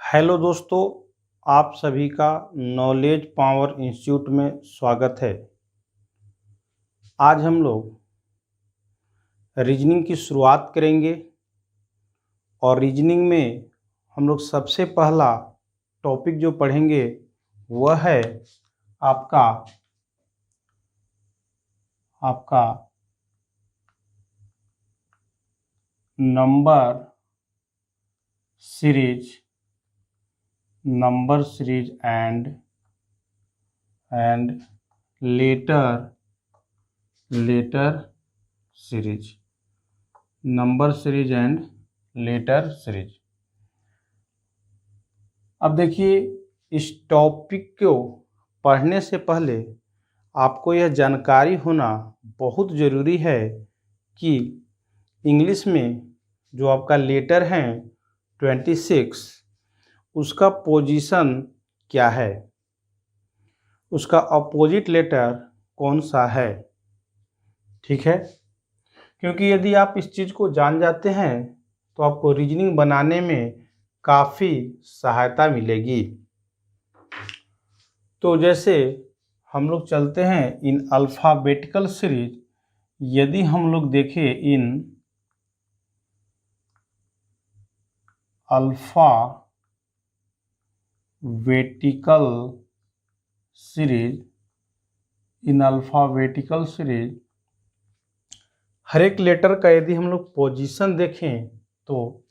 Hello दोस्तों, आप सभी का नॉलेज पावर इंस्टीट्यूट में स्वागत है। आज हम लोग रीजनिंग की शुरुआत करेंगे और रीजनिंग में हम लोग सबसे पहला टॉपिक जो पढ़ेंगे वह है आपका number series and later series number series and later series. अब देखिए, इस टॉपिक को पढ़ने से पहले आपको यह जानकारी होना बहुत ज़रूरी है कि इंग्लिश में जो आपका लेटर है 26, उसका पोजीशन क्या है, उसका अपोजिट लेटर कौन सा है। ठीक है, क्योंकि यदि आप इस चीज़ को जान जाते हैं तो आपको रीजनिंग बनाने में काफ़ी सहायता मिलेगी। तो जैसे हम लोग चलते हैं इन अल्फ़ाबेटिकल सीरीज, यदि हम लोग देखें इन अल्फ़ाबेटिकल सीरीज हर एक लेटर का यदि हम लोग पोजीशन देखें तो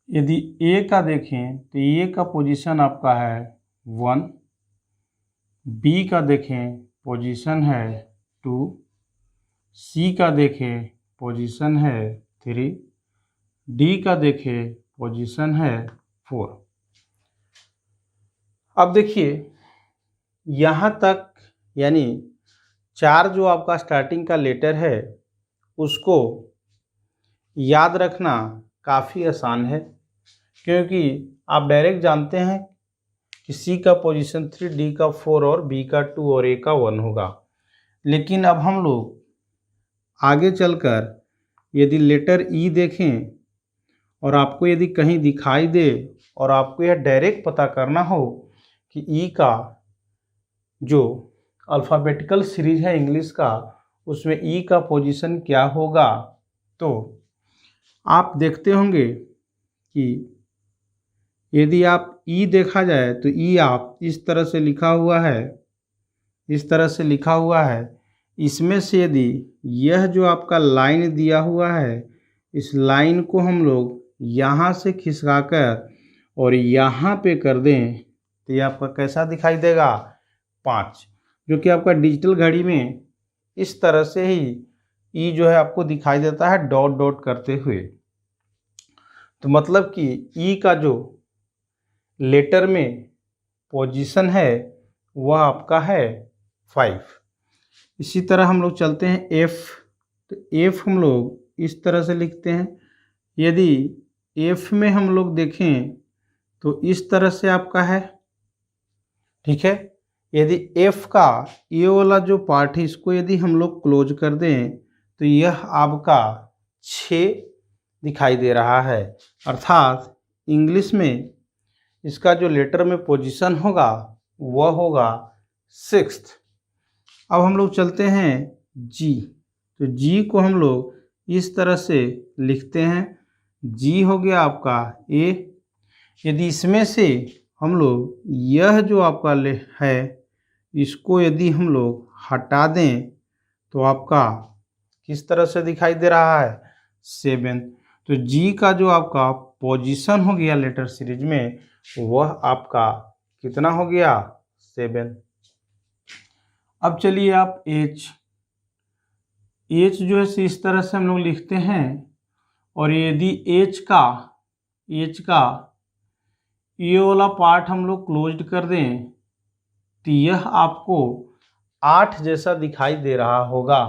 यदि ए का देखें तो ए का पोजीशन आपका है 1, बी का देखें पोजीशन है 2, सी का देखें पोजीशन है 3, डी का देखें पोजीशन है 4। अब देखिए, यहाँ तक यानी 4 जो आपका स्टार्टिंग का लेटर है उसको याद रखना काफ़ी आसान है, क्योंकि आप डायरेक्ट जानते हैं कि सी का पोजीशन 3, डी का 4 और बी का 2 और ए का 1 होगा। लेकिन अब हम लोग आगे चलकर यदि लेटर ई देखें और आपको यदि कहीं दिखाई दे और आपको यह डायरेक्ट पता करना हो कि ई का जो अल्फ़ाबेटिकल सीरीज है इंग्लिश का, उसमें ई का पोजीशन क्या होगा, तो आप देखते होंगे कि यदि आप ई देखा जाए तो ई आप इस तरह से लिखा हुआ है। इसमें से यदि यह जो आपका लाइन दिया हुआ है, इस लाइन को हम लोग यहाँ से खिसकाकर और यहाँ पे कर दें तो ये आपका कैसा दिखाई देगा, 5, जो कि आपका डिजिटल घड़ी में इस तरह से ही ई जो है आपको दिखाई देता है डॉट डॉट करते हुए। तो मतलब कि ई का जो लेटर में पोजीशन है वह आपका है 5। इसी तरह हम लोग चलते हैं एफ, तो एफ हम लोग इस तरह से लिखते हैं। यदि एफ में हम लोग देखें तो इस तरह से आपका है। ठीक है, यदि एफ का ये वाला जो पार्ट है इसको यदि हम लोग क्लोज कर दें तो यह आपका 6 दिखाई दे रहा है, अर्थात इंग्लिश में इसका जो लेटर में पोजीशन होगा वह होगा 6। अब हम लोग चलते हैं जी, तो जी को हम लोग इस तरह से लिखते हैं। जी हो गया आपका ए। यदि इसमें से हम लोग यह जो आपका है इसको यदि हम लोग हटा दें तो आपका किस तरह से दिखाई दे रहा है, 7। तो जी का जो आपका पोजीशन हो गया लेटर सीरीज में वह आपका कितना हो गया, 7। अब चलिए आप एच जो है इस तरह से हम लोग लिखते हैं। और यदि एच का ये वाला पार्ट हम लोग क्लोज्ड कर दें तो यह आपको 8 जैसा दिखाई दे रहा होगा।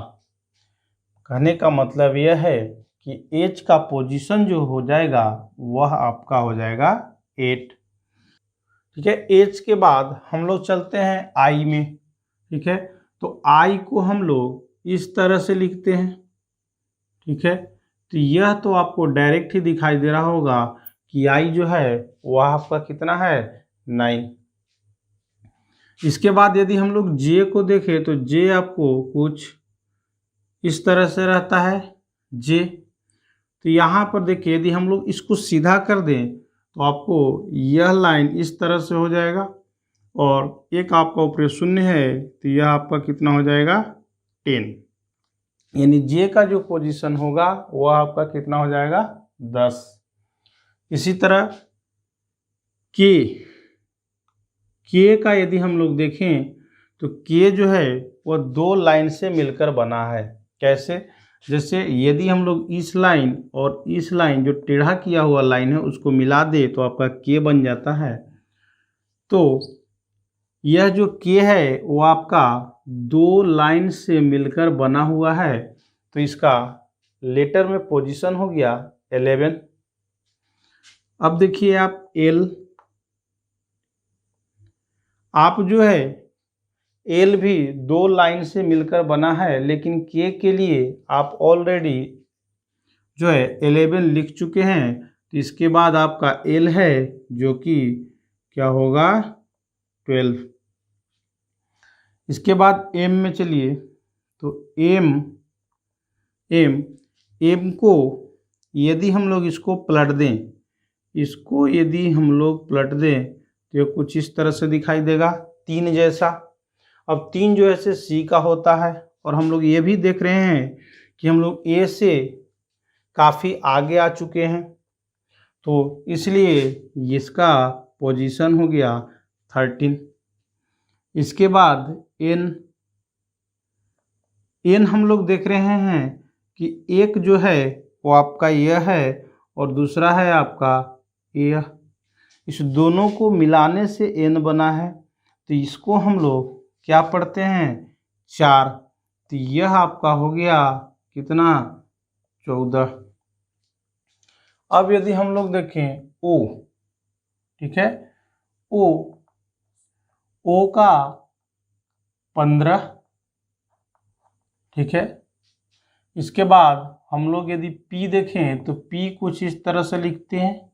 कहने का मतलब यह है कि एच का पोजीशन जो हो जाएगा वह आपका हो जाएगा 8। ठीक है, एच के बाद हम लोग चलते हैं आई में। ठीक है, तो आई को हम लोग इस तरह से लिखते हैं। ठीक है, तो यह तो आपको डायरेक्ट ही दिखाई दे रहा होगा कि i जो है वह आपका कितना है 9। इसके बाद यदि हम लोग j को देखें तो j आपको कुछ इस तरह से रहता है j। तो यहाँ पर देखिए यदि हम लोग इसको सीधा कर दें तो आपको यह लाइन इस तरह से हो जाएगा और एक आपका ऊपर शून्य है तो यह आपका कितना हो जाएगा 10, यानी जे का जो पोजीशन होगा वह आपका कितना हो जाएगा 10। इसी तरह के का यदि हम लोग देखें तो के जो है वह 2 लाइन से मिलकर बना है। कैसे? जैसे यदि हम लोग इस लाइन और इस लाइन जो टेढ़ा किया हुआ लाइन है उसको मिला दे तो आपका के बन जाता है। तो यह जो के है वो आपका 2 लाइन से मिलकर बना हुआ है, तो इसका लेटर में पोजीशन हो गया 11। अब देखिए आप एल, आप जो है एल भी 2 लाइन से मिलकर बना है, लेकिन के लिए आप ऑलरेडी जो है 11 लिख चुके हैं, तो इसके बाद आपका एल है जो कि क्या होगा 12। इसके बाद एम में चलिए तो एम को यदि हम लोग इसको पलट दें, इसको यदि हम लोग पलट दें तो ये कुछ इस तरह से दिखाई देगा 3 जैसा। अब 3 जो ऐसे सी का होता है और हम लोग ये भी देख रहे हैं कि हम लोग ए से काफ़ी आगे आ चुके हैं, तो इसलिए इसका पोजीशन हो गया 13। इसके बाद एन हम लोग देख रहे हैं कि एक जो है वो आपका यह है और दूसरा है आपका यह, इस दोनों को मिलाने से एन बना है, तो इसको हम लोग क्या पढ़ते हैं 4, तो यह आपका हो गया कितना 14। अब यदि हम लोग देखें ओ, ठीक है, ओ का 15, ठीक है। इसके बाद हम लोग यदि पी देखें तो पी कुछ इस तरह से लिखते हैं,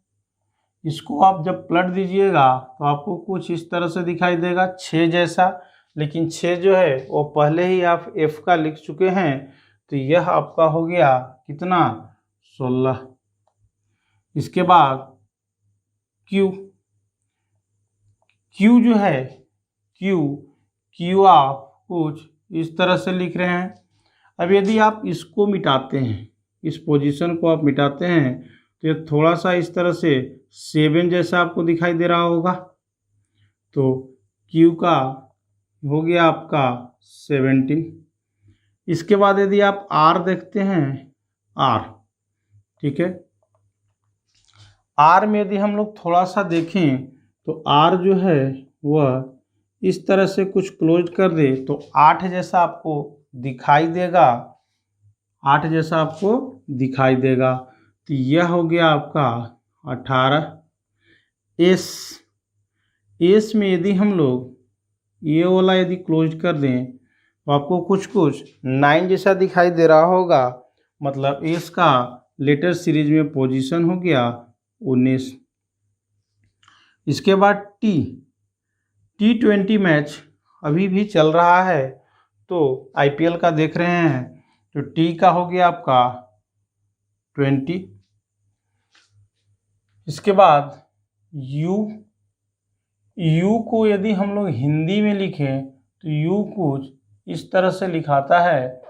इसको आप जब पलट दीजिएगा तो आपको कुछ इस तरह से दिखाई देगा 6 जैसा, लेकिन 6 जो है वो पहले ही आप एफ का लिख चुके हैं, तो यह आपका हो गया कितना 16। इसके बाद क्यू जो है क्यू आप कुछ इस तरह से लिख रहे हैं। अब यदि आप इसको मिटाते हैं, इस पोजीशन को आप मिटाते हैं तो ये थोड़ा सा इस तरह से 7 जैसा आपको दिखाई दे रहा होगा, तो क्यू का हो गया आपका 17। इसके बाद यदि आप आर देखते हैं आर, ठीक है, आर में यदि हम लोग थोड़ा सा देखें तो आर जो है वह इस तरह से कुछ क्लोज कर दे तो 8 जैसा आपको दिखाई देगा, 8 जैसा आपको दिखाई देगा, तो यह हो गया आपका 18। एस में यदि हम लोग ये वाला यदि क्लोज कर दें तो आपको कुछ 9 जैसा दिखाई दे रहा होगा, मतलब एस का लेटर सीरीज में पोजीशन हो गया 19। इसके बाद T20 मैच अभी भी चल रहा है, तो आईपीएल का देख रहे हैं, तो टी का हो गया आपका 20। इसके बाद यू को यदि हम लोग हिंदी में लिखें तो यू कुछ इस तरह से लिखाता है,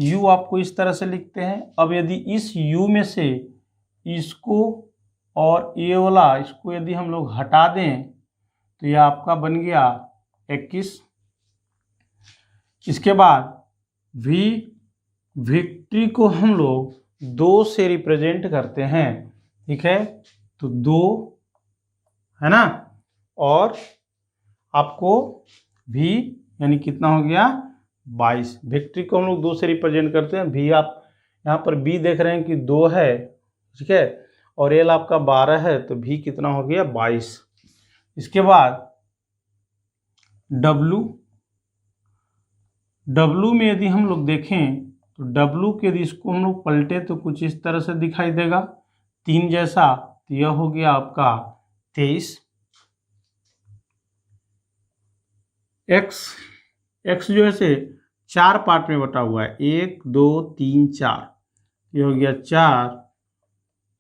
यू आपको इस तरह से लिखते हैं। अब यदि इस यू में से इसको और ये वाला इसको यदि हम लोग हटा दें तो यह आपका बन गया 21। इसके बाद विक्ट्री को हम लोग 2 से रिप्रेजेंट करते हैं, ठीक है, तो 2 है ना, और आपको भी यानी कितना हो गया 22। विक्ट्री को हम लोग 2 से रिप्रेजेंट करते हैं, भी आप यहाँ पर बी देख रहे हैं कि 2 है, ठीक है, और एल आपका 12 है, तो भी कितना हो गया 22। इसके बाद डब्लू में यदि हम लोग देखें तो डब्लू के यदि इसको हम लोग पलटे तो कुछ इस तरह से दिखाई देगा 3 जैसा, तो यह हो गया आपका 23। एक्स जो है से 4 पार्ट में बटा हुआ है, 1 2 3 4, ये हो गया 4,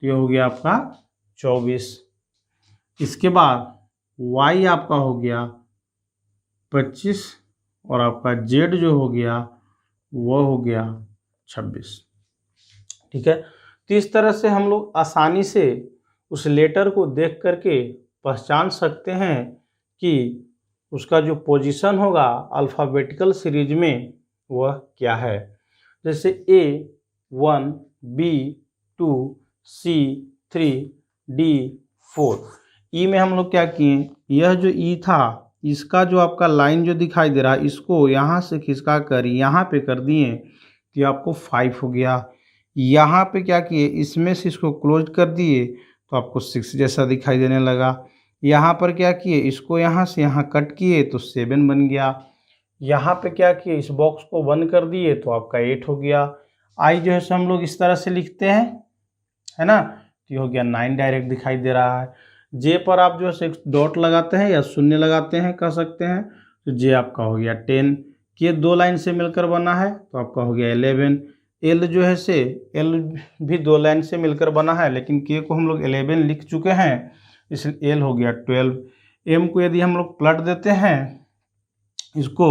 ये हो गया आपका 24। इसके बाद y आपका हो गया 25 और आपका z जो हो गया वह हो गया 26। ठीक है, तो इस तरह से हम लोग आसानी से उस लेटर को देख करके पहचान सकते हैं कि उसका जो पोजीशन होगा अल्फ़ाबेटिकल सीरीज में वह क्या है। जैसे A1 B2 C3 D4। ई में हम लोग क्या किए, यह जो ई था इसका जो आपका लाइन जो दिखाई दे रहा है इसको यहाँ से खिसका कर यहाँ पे कर दिए तो आपको 5 हो गया। यहाँ पे क्या किए, इसमें से इसको क्लोज कर दिए तो आपको 6 जैसा दिखाई देने लगा। यहाँ पर क्या किए, इसको यहाँ से यहाँ कट किए तो 7 बन गया। यहाँ पे क्या किए, इस बॉक्स को बंद कर दिए तो आपका 8 हो गया। आई जो है सो हम लोग इस तरह से लिखते हैं, है ना, तो ये हो गया 9 डायरेक्ट दिखाई दे रहा है। जे पर आप जो है डॉट लगाते हैं या शून्य लगाते हैं कह सकते हैं, तो जे आपका हो गया 10। के 2 लाइन से मिलकर बना है तो आपका हो गया 11। एल जो है से एल भी 2 लाइन से मिलकर बना है, लेकिन के को हम लोग 11 लिख चुके हैं इसलिए एल हो गया 12। एम को यदि हम लोग पलट देते हैं इसको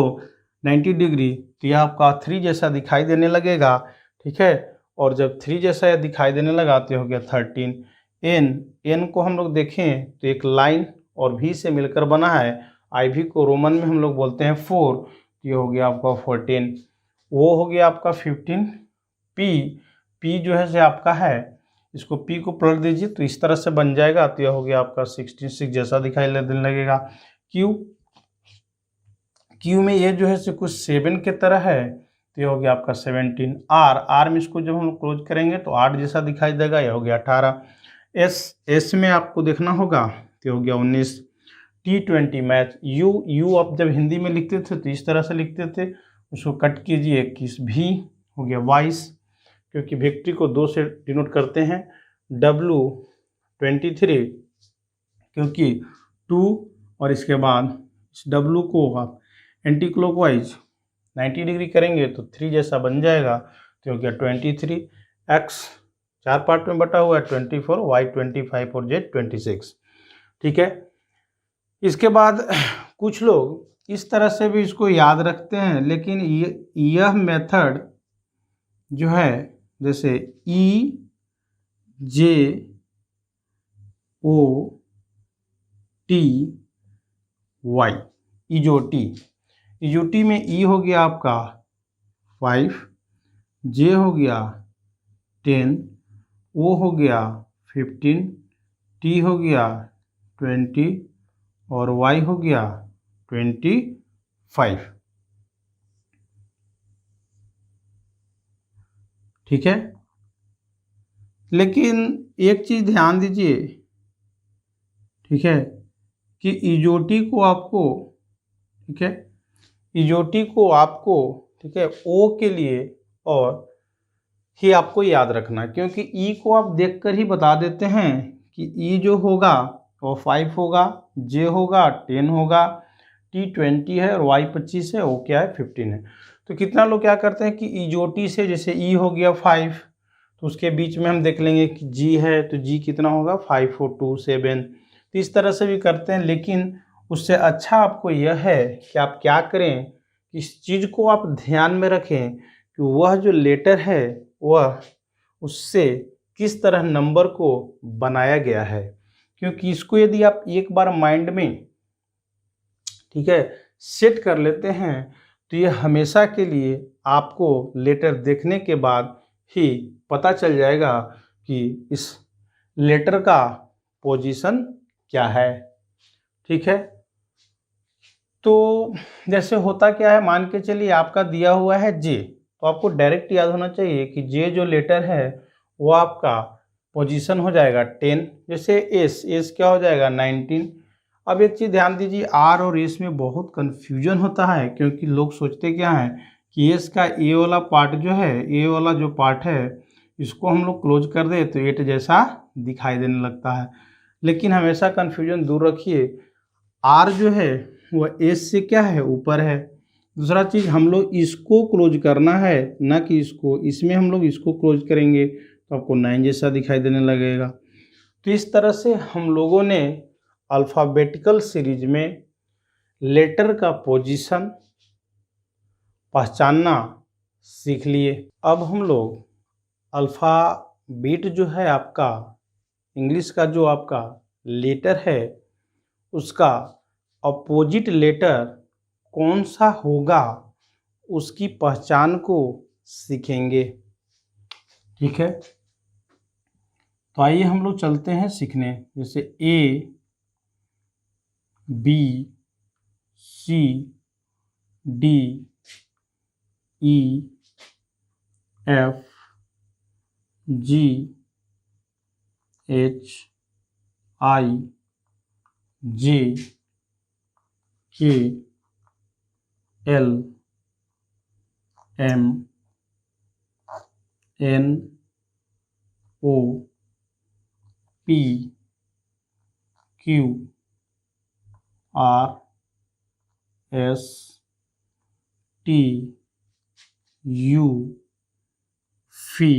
90 डिग्री तो यह आपका 3 जैसा दिखाई देने लगेगा। ठीक है, और जब 3 जैसा यह दिखाई देने लगा तो हो गया 13। एन को हम लोग देखें तो एक लाइन और भी से मिलकर बना है। आई भी को रोमन में हम लोग बोलते हैं 4, ये हो गया आपका 14। वो हो गया आपका 15। पी जो है से आपका है, इसको पी को पलट दीजिए तो इस तरह से बन जाएगा, तो यह हो गया आपका 66 जैसा दिखाई देने लगेगा। क्यू में ये जो है से कुछ 7 के तरह है तो ये हो गया आपका 17। आर में इसको जब हम क्लोज करेंगे तो 8 जैसा दिखाई देगा, यह हो गया 18। एस में आपको देखना होगा तो ये हो गया 19। T20 math. यू आप जब हिंदी में लिखते थे तो इस तरह से लिखते थे, उसको कट कीजिए 21। भी हो गया 22, क्योंकि विक्ट्री को 2 से डिनोट करते हैं। W23 क्योंकि 2 और इसके बाद इस W को आप एंटी क्लॉकवाइज 90 डिग्री करेंगे तो 3 जैसा बन जाएगा, तो हो गया 23। एक्स 4 पार्ट में बटा हुआ है 24, वाई 25 और जेड 26। ठीक है, इसके बाद कुछ लोग इस तरह से भी इसको याद रखते हैं, लेकिन यह मेथड जो है जैसे ई जे ओ टी वाई, इजोटी में ई हो गया आपका 5, जे हो गया 10, ओ हो गया 15, टी हो गया 20 और वाई हो गया 25। ठीक है, लेकिन एक चीज़ ध्यान दीजिए, ठीक है, कि इजोटी को आपको, ठीक है, इजोटी को आपको, ठीक है, ओ के लिए और ही आपको याद रखना, क्योंकि ई को आप देखकर ही बता देते हैं कि ई जो होगा वो 5 होगा, जे होगा 10 होगा, टी 20 है और वाई 25 है, वो क्या है 15 है। तो कितना लोग क्या करते हैं कि इजोटी से जैसे ई हो गया 5 तो उसके बीच में हम देख लेंगे कि जी है तो जी कितना होगा 5 4 2 7, तो इस तरह से भी करते हैं। लेकिन उससे अच्छा आपको यह है कि आप क्या करें, इस चीज़ को आप ध्यान में रखें कि वह जो लेटर है वह उससे किस तरह नंबर को बनाया गया है, क्योंकि इसको यदि आप एक बार माइंड में, ठीक है, सेट कर लेते हैं तो ये हमेशा के लिए आपको लेटर देखने के बाद ही पता चल जाएगा कि इस लेटर का पोजीशन क्या है। ठीक है, तो जैसे होता क्या है, मान के चलिए आपका दिया हुआ है जे, तो आपको डायरेक्ट याद होना चाहिए कि जे जो लेटर है वो आपका पोजीशन हो जाएगा 10। जैसे एस क्या हो जाएगा 19। अब एक चीज़ ध्यान दीजिए, आर और एस में बहुत कन्फ्यूजन होता है, क्योंकि लोग सोचते क्या है कि एस का ए वाला पार्ट जो है, ए वाला जो पार्ट है इसको हम लोग क्लोज कर दें तो 8 जैसा दिखाई देने लगता है। लेकिन हमेशा कन्फ्यूजन दूर रखिए, आर जो है वह एस से क्या है, ऊपर है। दूसरा चीज़, हम लोग इसको क्लोज करना है, ना कि इसको। इसमें हम लोग इसको क्लोज करेंगे तो आपको 9 जैसा दिखाई देने लगेगा। तो इस तरह से हम लोगों ने अल्फ़ाबेटिकल सीरीज में लेटर का पोजीशन पहचानना सीख लिए। अब हम लोग अल्फ़ाबेट जो है आपका, इंग्लिश का जो आपका लेटर है, उसका अपोजिट लेटर कौन सा होगा उसकी पहचान को सीखेंगे। ठीक है, तो आइए हम लोग चलते हैं सीखने। जैसे A, B, C, D, E, F, G, H, I, J, K, L, M, N, O, P, Q, R, S, T, U, V,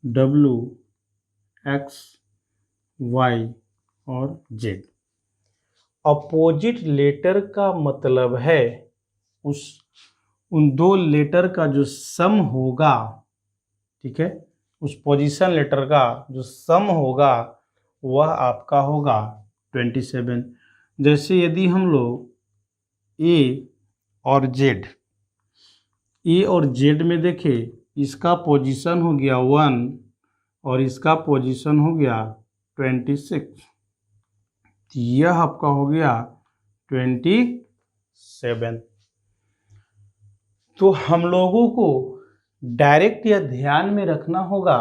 W, X, Y और जेड। अपोजिट लेटर का मतलब है उन दो लेटर का जो सम होगा, ठीक है, उस पोजीशन लेटर का जो सम होगा वह आपका होगा 27। जैसे यदि हम लोग ए और जेड में देखें, इसका पोजीशन हो गया 1 और इसका पोजीशन हो गया 26, यह आपका हो गया 27। तो हम लोगों को डायरेक्ट यह ध्यान में रखना होगा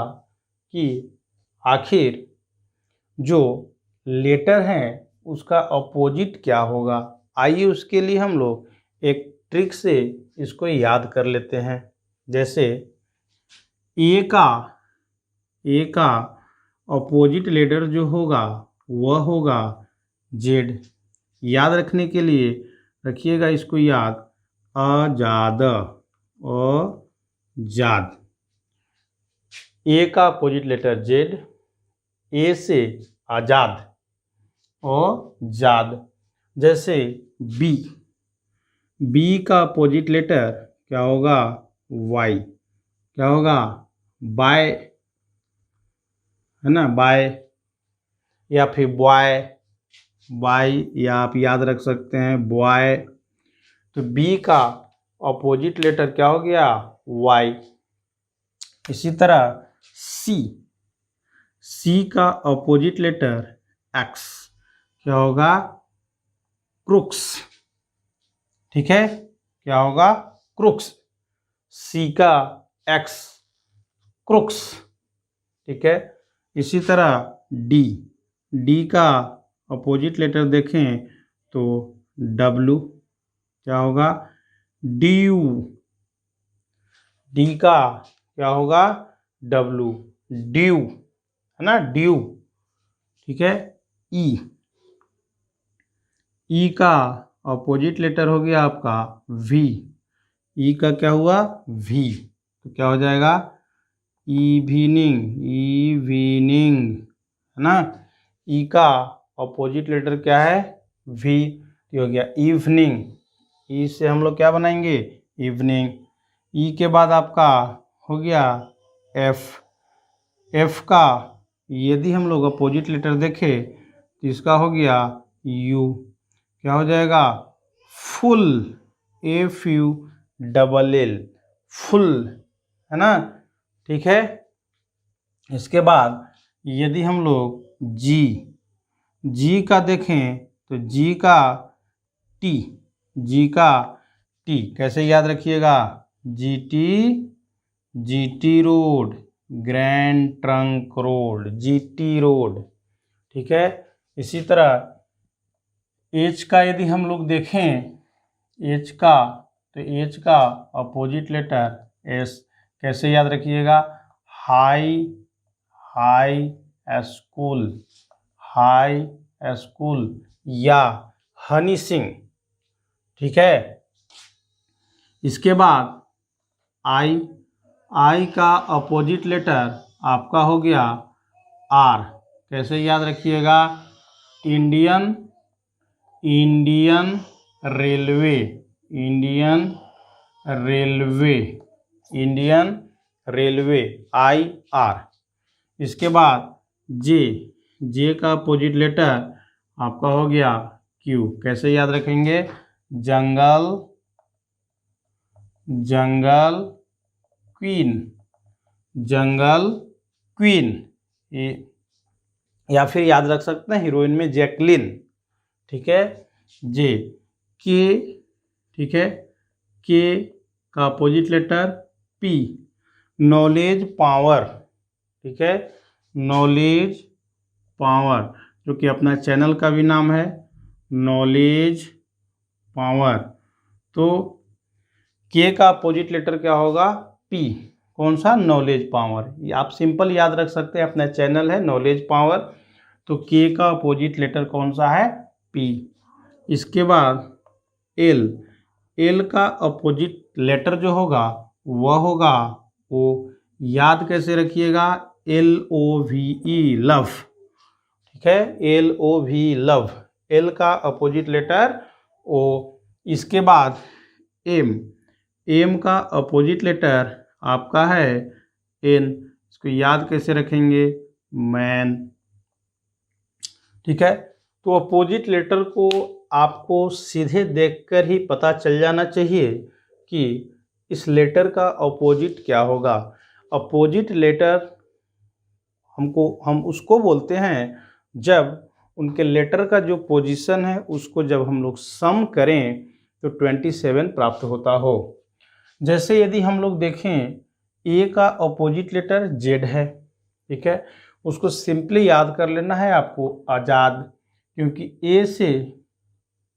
कि आखिर जो लेटर है उसका अपोजिट क्या होगा। आइए उसके लिए हम लोग एक ट्रिक से इसको याद कर लेते हैं। जैसे ए का अपोजिट लेटर जो होगा वह होगा जेड। याद रखने के लिए रखिएगा इसको याद, आजाद, आजाद। ए का अपोजिट लेटर जेड, ए से आजाद और जाद। जैसे बी का अपोजिट लेटर क्या होगा, वाई। क्या होगा, बाय, है ना, बाय या फिर बाय या आप याद रख सकते हैं बॉय। तो बी का अपोजिट लेटर क्या हो गया, वाई। इसी तरह सी का अपोजिट लेटर एक्स, क्या होगा, क्रुक्स। ठीक है, क्या होगा, क्रुक्स। सी का एक्स, क्रुक्स। ठीक है, इसी तरह डी का अपोजिट लेटर देखें तो डब्लू, क्या होगा, ड्यू। डी का क्या होगा, डब्लू, ड्यू, है ना, ड्यू। ठीक है, ई का अपोजिट लेटर हो गया आपका वी। ई का क्या हुआ, वी, तो क्या हो जाएगा, इवनिंग, है ना। ई का अपोजिट लेटर क्या है, वी, तो हो गया इवनिंग। ई से हम लोग क्या बनाएंगे, इवनिंग। ई के बाद आपका हो गया एफ का यदि हम लोग अपोजिट लेटर देखें तो इसका हो गया यू, क्या हो जाएगा, फुल, FULL, फुल, है ना। ठीक है, इसके बाद यदि हम लोग जी का देखें तो जी का टी कैसे याद रखिएगा, GT road, grand trunk road, GT road. ठीक है, इसी तरह एच का यदि हम लोग देखें, एच का अपोजिट लेटर एस, कैसे याद रखिएगा, हाई स्कूल, हाई स्कूल या हनी सिंह। ठीक है। इसके बाद आई, आई का अपोजिट लेटर आपका हो गया आर। कैसे याद रखिएगा? Indian, Indian railway, Indian railway, Indian railway, I R. इसके बाद जे, जे का अपोजिट लेटर आपका हो गया क्यू। कैसे याद रखेंगे? जंगल, जंगल क्वीन, जंगल क्वीन, या फिर याद रख सकते हैं हीरोइन में जैकलिन। ठीक है। जे, के, ठीक है, के का opposite letter P, knowledge power. ठीक है, नॉलेज पावर, जो कि अपना चैनल का भी नाम है, नॉलेज पावर। तो के का अपोजिट लेटर क्या होगा? पी। कौन सा? Knowledge power. ये आप सिंपल याद रख सकते हैं, अपना चैनल है नॉलेज पावर। तो के का अपोजिट लेटर कौन सा है? पी। इसके बाद एल, एल का अपोजिट लेटर जो होगा वह होगा ओ। याद कैसे रखिएगा? LOVE, love. ठीक है, LOVE, लव। एल का अपोजिट लेटर ओ। इसके बाद एम, एम का अपोजिट लेटर आपका है एन। इसको याद कैसे रखेंगे? मैन। ठीक है। तो अपोजिट लेटर को आपको सीधे देखकर ही पता चल जाना चाहिए कि इस लेटर का अपोजिट क्या होगा। अपोजिट लेटर हम उसको बोलते हैं जब उनके लेटर का जो पोजीशन है उसको जब हम लोग सम करें तो 27 प्राप्त होता हो। जैसे यदि हम लोग देखें ए का अपोजिट लेटर जेड है। ठीक है, उसको सिंपली याद कर लेना है आपको, आज़ाद। क्योंकि ए से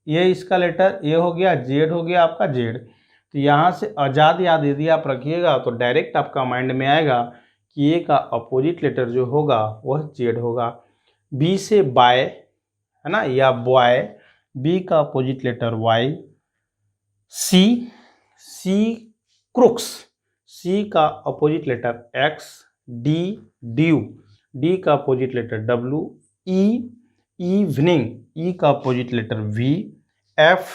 ये इसका लेटर ए हो गया, जेड हो गया आपका जेड। तो यहाँ से आज़ाद याद यदि आप रखिएगा तो डायरेक्ट आपका माइंड में आएगा कि ए का अपोजिट लेटर जो होगा वह जेड होगा। बी से बाय है ना, या बॉय, बी का opposite letter Y. C, C crooks, C का opposite letter X. D, due, D का opposite letter W. E, evening, E का opposite letter V. F,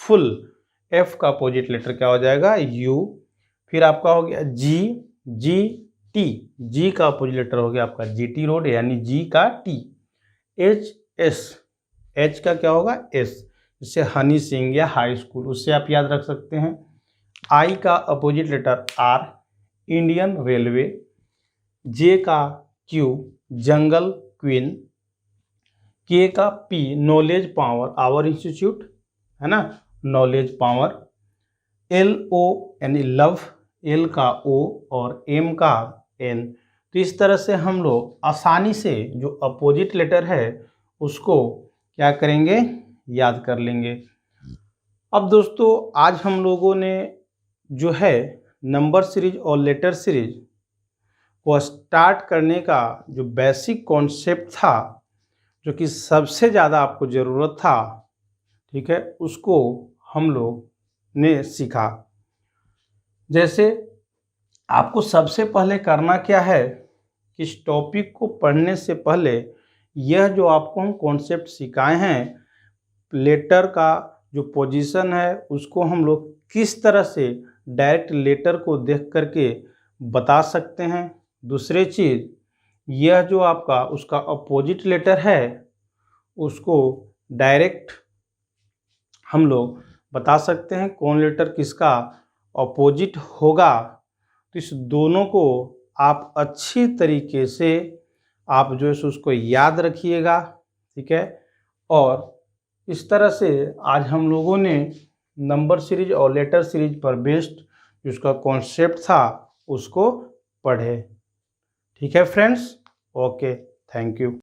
full, F का अपोजिट लेटर क्या हो जाएगा? यू। फिर आपका हो गया जी, जी टी, जी का अपोजिट लेटर हो गया आपका जी टी रोड, यानी जी का टी। एच, एस, एच का क्या होगा? एस, इससे हनी सिंह या हाई स्कूल, उससे आप याद रख सकते हैं। आई का opposite letter R, Indian Railway. J का क्यू, जंगल क्वीन। के का P, knowledge power, our institute है ना, नॉलेज पावर। एल ओ यानी लव, एल का ओ और एम का एन। तो इस तरह से हम लोग आसानी से जो अपोजिट लेटर है उसको क्या करेंगे? याद कर लेंगे। अब दोस्तों आज हम लोगों ने जो है नंबर सीरीज और लेटर सीरीज को स्टार्ट करने का जो बेसिक कॉन्सेप्ट था, जो कि सबसे ज़्यादा आपको ज़रूरत था, ठीक है, उसको हम लोग ने सीखा। जैसे आपको सबसे पहले करना क्या है कि इस टॉपिक को पढ़ने से पहले यह जो आपको हम कॉन्सेप्ट सिखाए हैं, लेटर का जो पोजीशन है उसको हम लोग किस तरह से डायरेक्ट लेटर को देख करके बता सकते हैं। दूसरी चीज़, यह जो आपका उसका अपोजिट लेटर है उसको डायरेक्ट हम लोग बता सकते हैं कौन लेटर किसका अपोजिट होगा। तो इस दोनों को आप अच्छी तरीके से आप जो है उसको याद रखिएगा। ठीक है, और इस तरह से आज हम लोगों ने नंबर सीरीज और लेटर सीरीज पर बेस्ड जिसका कॉन्सेप्ट था उसको पढ़े। ठीक है फ्रेंड्स, ओके, थैंक यू।